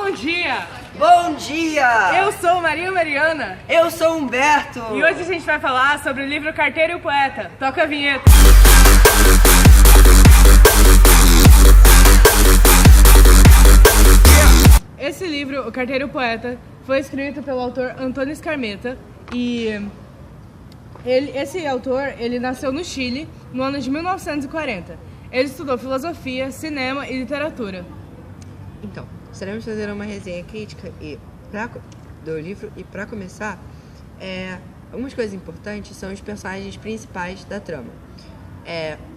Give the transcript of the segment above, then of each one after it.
Bom dia! Bom dia! Eu sou Maria Mariana. Eu sou Humberto. E hoje a gente vai falar sobre o livro Carteiro e o Poeta. Toca a vinheta. Esse livro, O Carteiro e o Poeta, foi escrito pelo autor Antônio Scarmeta e esse autor, ele nasceu no Chile no ano de 1940. Ele estudou filosofia, cinema e literatura. Então, estaremos fazendo uma resenha crítica do livro e para começar, algumas coisas importantes são os personagens principais da trama.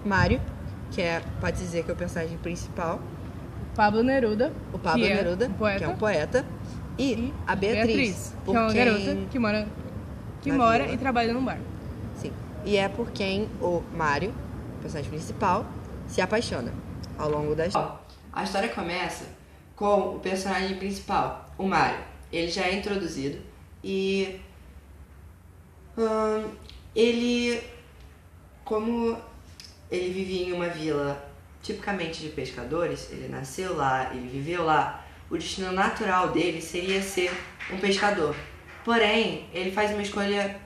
Mário, pode dizer que é o personagem principal. Pablo Neruda, que é um poeta, e a Beatriz, que é uma garota que mora e trabalha num bar. Sim, e é por quem o Mário, o personagem principal, se apaixona ao longo da história. A história começa com o personagem principal, o Mário. Ele já é introduzido e como ele vivia em uma vila tipicamente de pescadores, ele nasceu lá, ele viveu lá, o destino natural dele seria ser um pescador. Porém, ele faz uma escolha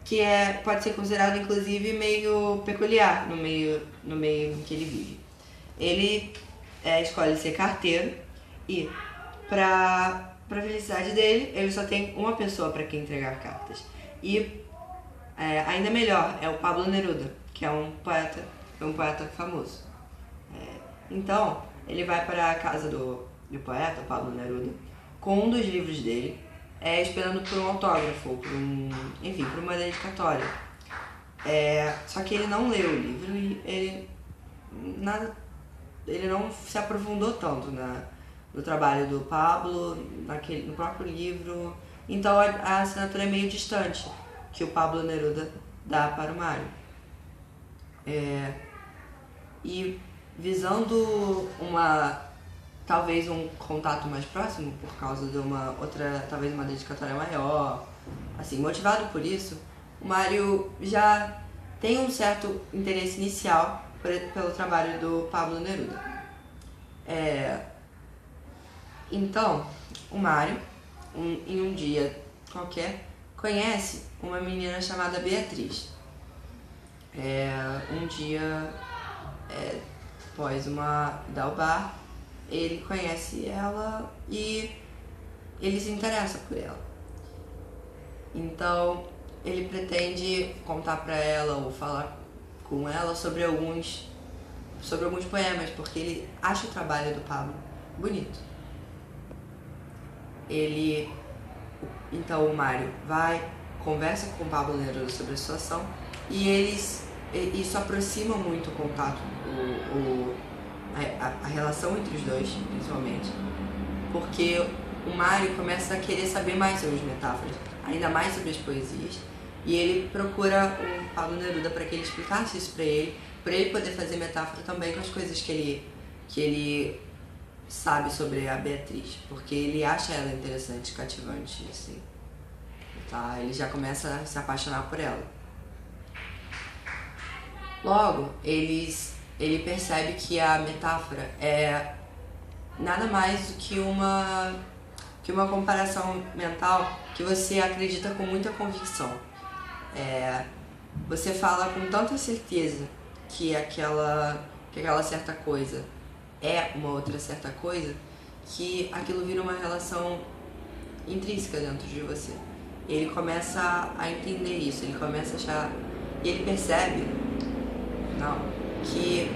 que pode ser considerada inclusive meio peculiar no meio em que ele vive. Ele escolhe ser carteiro e, para a felicidade dele, ele só tem uma pessoa para quem entregar cartas. E ainda melhor, é o Pablo Neruda, que é um poeta famoso. Então, ele vai para a casa do poeta, Pablo Neruda, com um dos livros dele, esperando por um autógrafo, por uma dedicatória. Só que ele não leu o livro e ele não se aprofundou tanto no trabalho do Pablo, no próprio livro. Então a assinatura é meio distante que o Pablo Neruda dá para o Mário. E visando talvez um contato mais próximo, por causa de talvez uma dedicatória maior, assim, motivado por isso, o Mário já tem um certo interesse inicial pelo trabalho do Pablo Neruda. Então, o Mário, em um dia qualquer, conhece uma menina chamada Beatriz. Um dia, após dar o bar, ele conhece ela e ele se interessa por ela. Então, ele pretende contar para ela ou falar com ela sobre alguns poemas, porque ele acha o trabalho do Pablo bonito. Então o Mário conversa com o Pablo Neruda sobre a situação e isso aproxima muito o contato, a relação entre os dois, principalmente, porque o Mário começa a querer saber mais sobre as metáforas, ainda mais sobre as poesias, e ele procura o Pablo Neruda para que ele explicasse isso para ele poder fazer metáfora também com as coisas que ele sabe sobre a Beatriz, porque ele acha ela interessante, cativante, assim. Tá? Ele já começa a se apaixonar por ela. Logo, ele percebe que a metáfora é nada mais do que uma comparação mental que você acredita com muita convicção. Você fala com tanta certeza que aquela certa coisa é uma outra certa coisa, que aquilo vira uma relação intrínseca dentro de você. Ele começa a entender isso, ele começa a achar, e ele percebe que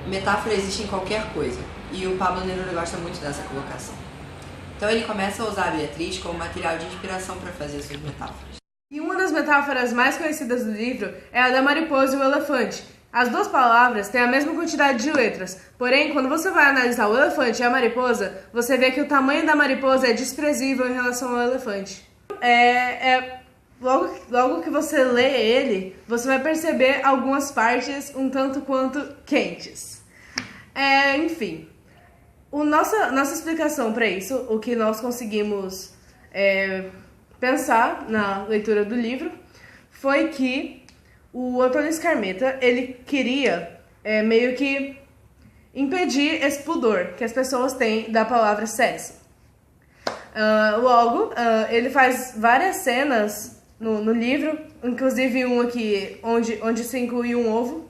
metáfora existe em qualquer coisa, e o Pablo Neruda gosta muito dessa colocação. Então ele começa a usar a Beatriz como material de inspiração para fazer suas metáforas. E uma das metáforas mais conhecidas do livro é a da mariposa e o elefante. As duas palavras têm a mesma quantidade de letras, porém, quando você vai analisar o elefante e a mariposa, você vê que o tamanho da mariposa é desprezível em relação ao elefante. Logo que você lê ele, você vai perceber algumas partes um tanto quanto quentes. Enfim, nossa explicação para isso, o que nós conseguimos pensar na leitura do livro, foi que o Antônio Scarmeta, ele queria meio que impedir esse pudor que as pessoas têm da palavra sexo. Logo, ele faz várias cenas no livro, inclusive uma aqui onde se inclui um ovo.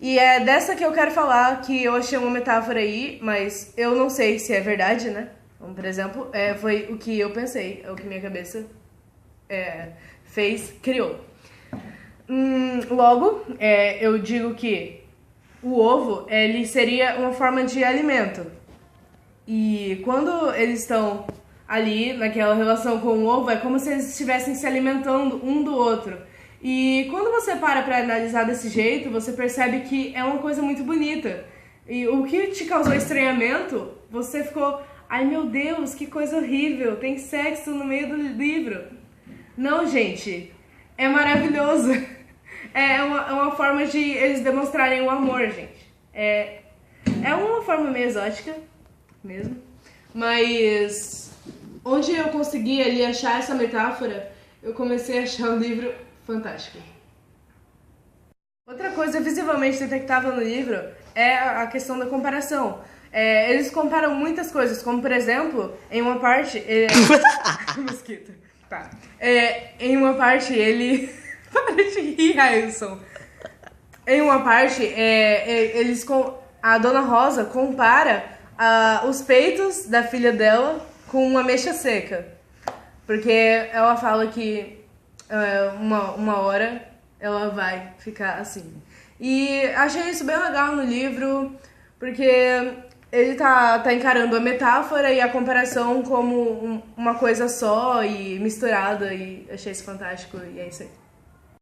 E é dessa que eu quero falar, que eu achei uma metáfora aí, mas eu não sei se é verdade, né? Então, por exemplo, foi o que eu pensei, é o que minha cabeça criou. Logo, eu digo que o ovo, ele seria uma forma de alimento. E quando eles estão ali, naquela relação com o ovo, é como se eles estivessem se alimentando um do outro. E quando você para analisar desse jeito, você percebe que é uma coisa muito bonita. E o que te causou estranhamento, você ficou, ai meu Deus, que coisa horrível, tem sexo no meio do livro. Não, gente, é maravilhoso. É uma forma de eles demonstrarem o amor, gente. É uma forma meio exótica mesmo. Mas onde eu consegui ali achar essa metáfora, eu comecei a achar o livro fantástico. Outra coisa visivelmente detectável no livro é a questão da comparação. Eles comparam muitas coisas, como por exemplo, em uma parte... Mosquito. Tá. Em uma parte ele... Para de rir, Ailson. Em uma parte, a Dona Rosa compara os peitos da filha dela com uma ameixa seca. Porque ela fala que uma hora ela vai ficar assim. E achei isso bem legal no livro, porque ele tá encarando a metáfora e a comparação como uma coisa só e misturada, e achei isso fantástico, e é isso aí.